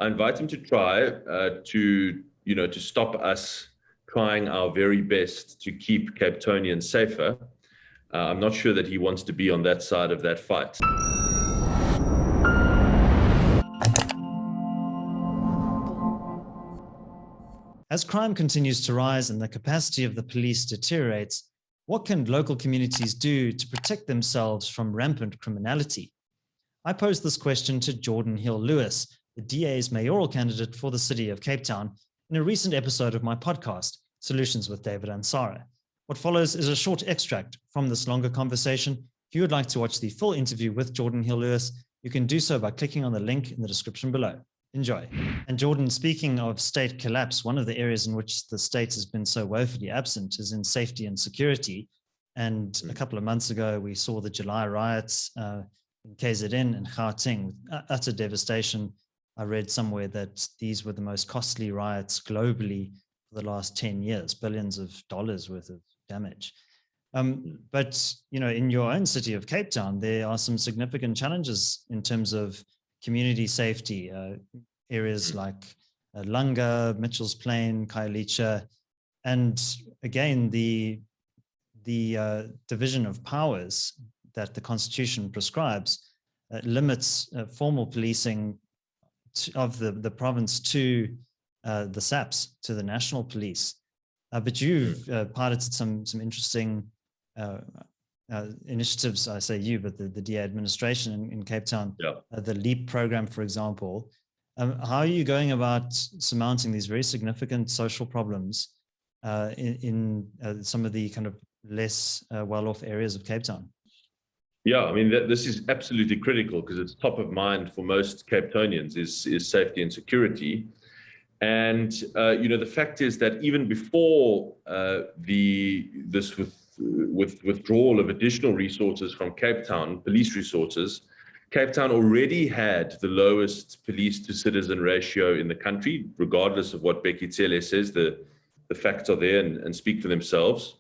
I invite him to try to stop us trying our very best to keep Cape Townians safer. I'm not sure that he wants to be on that side of that fight. As crime continues to rise and the capacity of the police deteriorates, what can local communities do to protect themselves from rampant criminality? I posed this question to Geordin Hill-Lewis, the DA's mayoral candidate for the city of Cape Town, in a recent episode of my podcast, Solutions with David Ansara. What follows is a short extract from this longer conversation. If you would like to watch the full interview with Geordin Hill-Lewis, you can do so by clicking on the link in the description below. Enjoy. And Geordin, speaking of state collapse, one of the areas in which the state has been so woefully absent is in safety and security. And a couple of months ago, we saw the July riots in KZN and Gauteng with utter devastation. I read somewhere that these were the most costly riots globally for the last 10 years, billions of dollars worth of damage. But, in your own city of Cape Town, there are some significant challenges in terms of community safety, areas like Langa, Mitchell's Plain, Khayelitsha, and again, the division of powers that the Constitution prescribes limits formal policing of the province to the SAPs, to the national police. But you've piloted some interesting initiatives. I say you, but the DA administration in Cape Town, the LEAP program, for example. How are you going about surmounting these very significant social problems in some of the kind of less well-off areas of Cape Town? Yeah, I mean, this is absolutely critical because it's top of mind for most Cape Townians is safety and security. And, the fact is that even before this withdrawal of additional resources from Cape Town, police resources, Cape Town already had the lowest police to citizen ratio in the country, regardless of what Bheki Cele says. The facts are there and speak for themselves.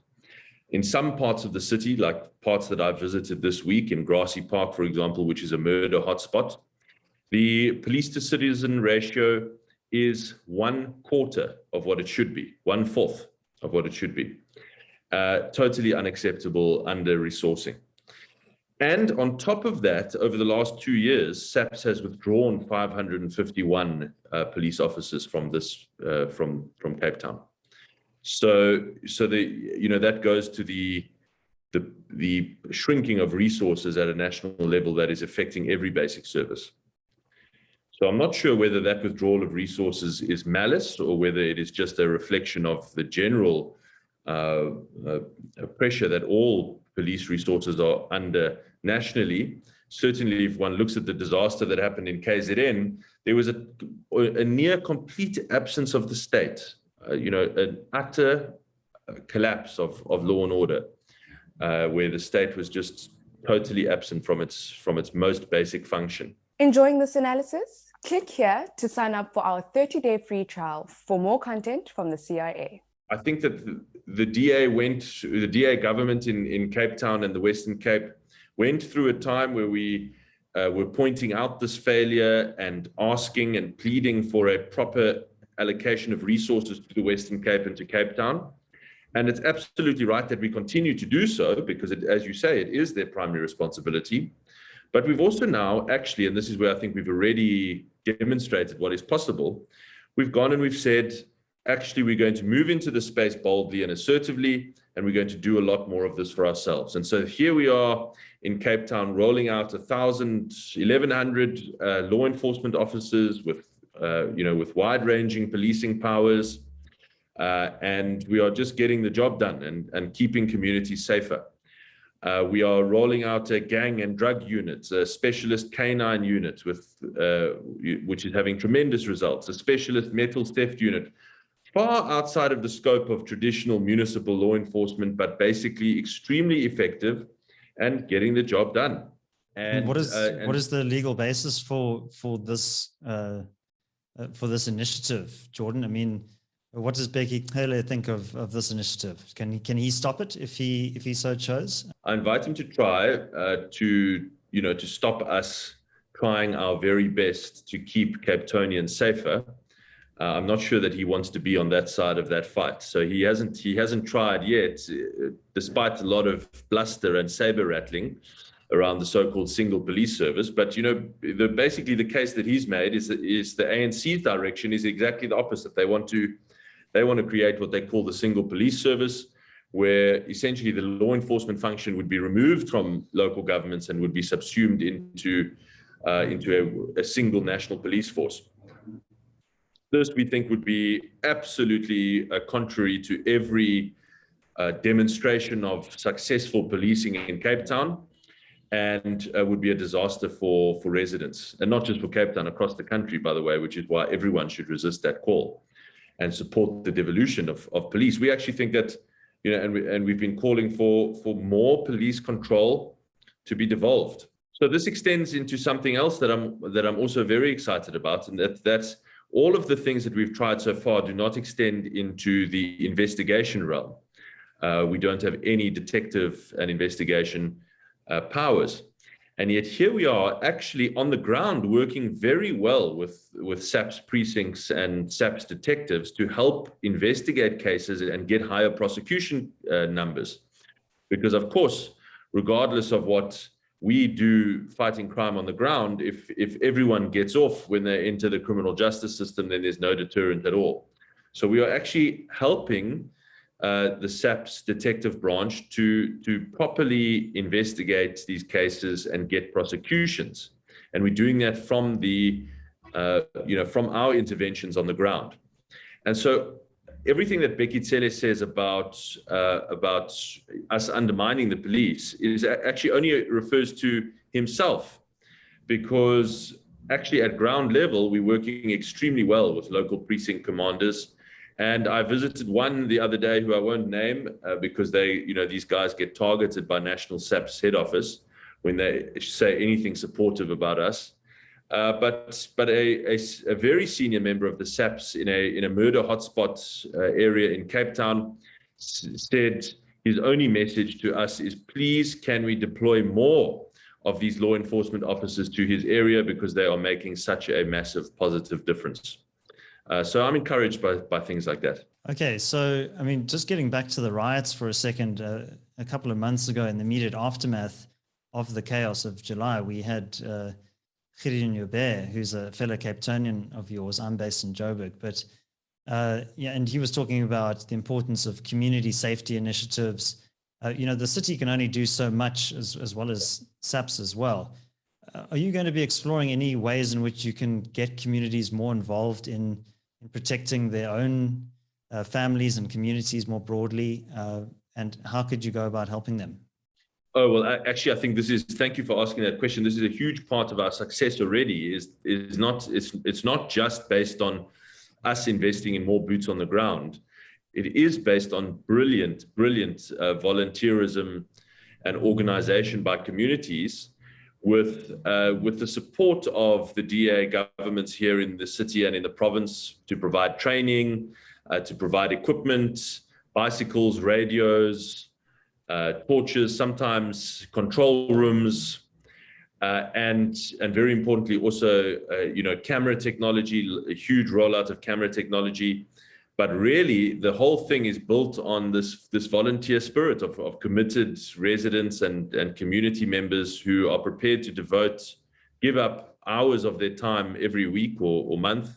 In some parts of the city, like parts that I've visited this week in Grassy Park, for example, which is a murder hotspot, the police to citizen ratio is 1/4 of what it should be, 1/4 of what it should be. Totally unacceptable under-resourcing. And on top of that, over the last 2 years, SAPS has withdrawn 551 police officers from Cape Town. So that goes to the shrinking of resources at a national level that is affecting every basic service. So I'm not sure whether that withdrawal of resources is malice or whether it is just a reflection of the general pressure that all police resources are under nationally. Certainly, if one looks at the disaster that happened in KZN, there was a near complete absence of the state, an utter collapse of law and order, where the state was just totally absent from its most basic function. Enjoying this analysis? Click here to sign up for our 30-day free trial for more content from the CIA. I think that the DA government in Cape Town and the Western Cape went through a time where we were pointing out this failure and asking and pleading for a proper allocation of resources to the Western Cape and to Cape Town. And it's absolutely right that we continue to do so because, as you say, it is their primary responsibility. But we've also now actually, and this is where I think we've already demonstrated what is possible, we've gone and we've said, actually, we're going to move into the space boldly and assertively, and we're going to do a lot more of this for ourselves. And so here we are in Cape Town rolling out 1,100 law enforcement officers with wide-ranging policing powers, and we are just getting the job done and keeping communities safer. We are rolling out a gang and drug unit, a specialist canine unit which is having tremendous results, a specialist metals theft unit, far outside of the scope of traditional municipal law enforcement, but basically extremely effective and getting the job done. And what is the legal basis for this initiative, Geordin? I mean, what does Bheki Cele think of this initiative? Can he stop it if he so chose? I invite him to try to stop us trying our very best to keep Cape Townians safer. I'm not sure that he wants to be on that side of that fight. So he hasn't tried yet, despite a lot of bluster and saber rattling around the so-called single police service. But basically the case that he's made is the ANC's direction is exactly the opposite. They want to create what they call the single police service, where essentially the law enforcement function would be removed from local governments and would be subsumed into a single national police force. This, we think, would be absolutely contrary to every demonstration of successful policing in Cape Town, and would be a disaster for residents, and not just for Cape Town, across the country, by the way, which is why everyone should resist that call and support the devolution of police. We actually think that, and we've been calling for more police control to be devolved. So this extends into something else that I'm also very excited about, and that's all of the things that we've tried so far do not extend into the investigation realm. We don't have any detective and investigation powers. And yet here we are actually on the ground working very well with SAPS precincts and SAPS detectives to help investigate cases and get higher prosecution numbers. Because of course, regardless of what we do fighting crime on the ground, if everyone gets off when they enter the criminal justice system, then there's no deterrent at all. So we are actually helping the SAPS detective branch to properly investigate these cases and get prosecutions. And we're doing that from from our interventions on the ground. And so everything that Bheki Cele says about us undermining the police is actually only refers to himself, because actually at ground level, we're working extremely well with local precinct commanders. And I visited one the other day who I won't name because these guys get targeted by National SAPS head office when they say anything supportive about us. But a very senior member of the SAPS in a murder hotspot area in Cape Town said his only message to us is, please, can we deploy more of these law enforcement officers to his area, because they are making such a massive positive difference. So I'm encouraged by things like that. Okay, so I mean, just getting back to the riots for a second, a couple of months ago, in the immediate aftermath of the chaos of July, we had Geordin Hill-Lewis, who's a fellow Cape Townian of yours. I'm based in Joburg, but and he was talking about the importance of community safety initiatives. The city can only do so much, as well as SAPS as well. Are you going to be exploring any ways in which you can get communities more involved in protecting their own families and communities more broadly? And how could you go about helping them? Oh, well, actually, I think thank you for asking that question. This is a huge part of our success already. It's not just based on us investing in more boots on the ground. It is based on brilliant volunteerism and organization by communities, with the support of the DA governments here in the city and in the province, to provide training, to provide equipment, bicycles, radios, torches, sometimes control rooms, and very importantly also camera technology, a huge rollout of camera technology. But really, the whole thing is built on this volunteer spirit of committed residents and community members who are prepared to give up hours of their time every week or month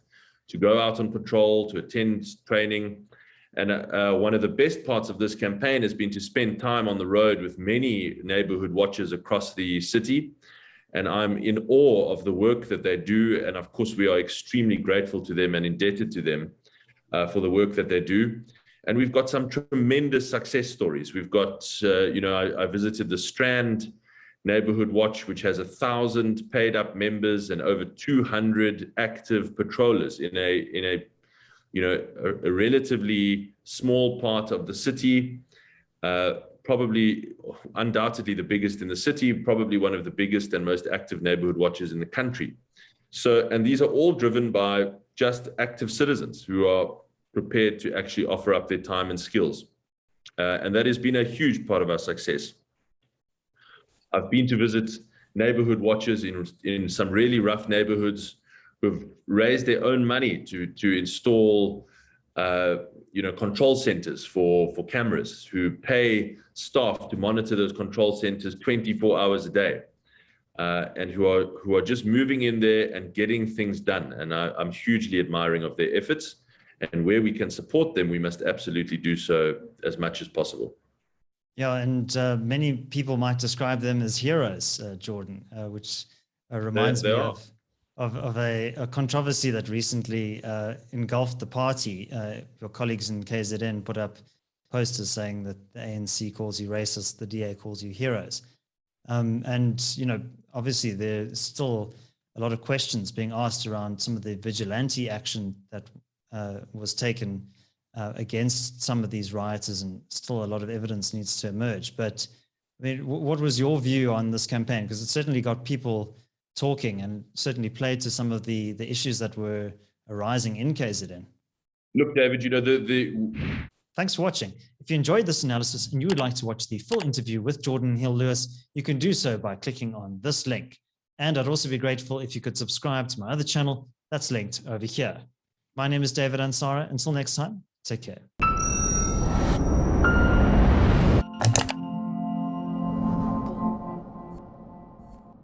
to go out on patrol, to attend training. And one of the best parts of this campaign has been to spend time on the road with many neighborhood watchers across the city. And I'm in awe of the work that they do. And of course, we are extremely grateful to them and indebted to them for the work that they do. And we've got some tremendous success stories. We've got, I visited the Strand Neighborhood Watch, which has 1,000 paid up members and over 200 active patrollers in a relatively small part of the city, probably undoubtedly the biggest in the city, probably one of the biggest and most active neighborhood watches in the country. So, and these are all driven by just active citizens who are prepared to actually offer up their time and skills. And that has been a huge part of our success. I've been to visit neighborhood watchers in some really rough neighborhoods who've raised their own money to install control centers for cameras, who pay staff to monitor those control centers 24 hours a day, and who are just moving in there and getting things done. And I'm hugely admiring of their efforts. And where we can support them, we must absolutely do so as much as possible. Yeah, and many people might describe them as heroes, Geordin, which reminds me of a controversy that recently engulfed the party. Your colleagues in KZN put up posters saying that the ANC calls you racist, the DA calls you heroes. And, obviously there's still a lot of questions being asked around some of the vigilante action that was taken against some of these rioters, and still a lot of evidence needs to emerge. But I mean, what was your view on this campaign? Because it certainly got people talking and certainly played to some of the issues that were arising in KZN. Look, David, Thanks for watching. If you enjoyed this analysis and you would like to watch the full interview with Geordin Hill-Lewis, you can do so by clicking on this link. And I'd also be grateful if you could subscribe to my other channel that's linked over here. My name is David Ansara. Until next time, take care.